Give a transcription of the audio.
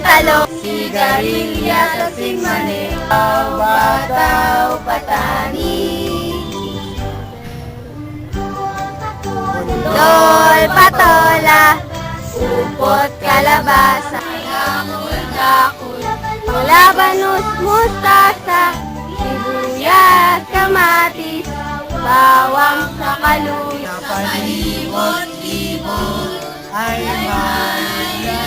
talong, sigarilyas at simane, bataw, patani. Doy, patola, upot, kalabasa, dakul, labanus, mustasa, sibuyas, kamatis, bawang sa kaluy, sa palibot-libot ay mahalaga.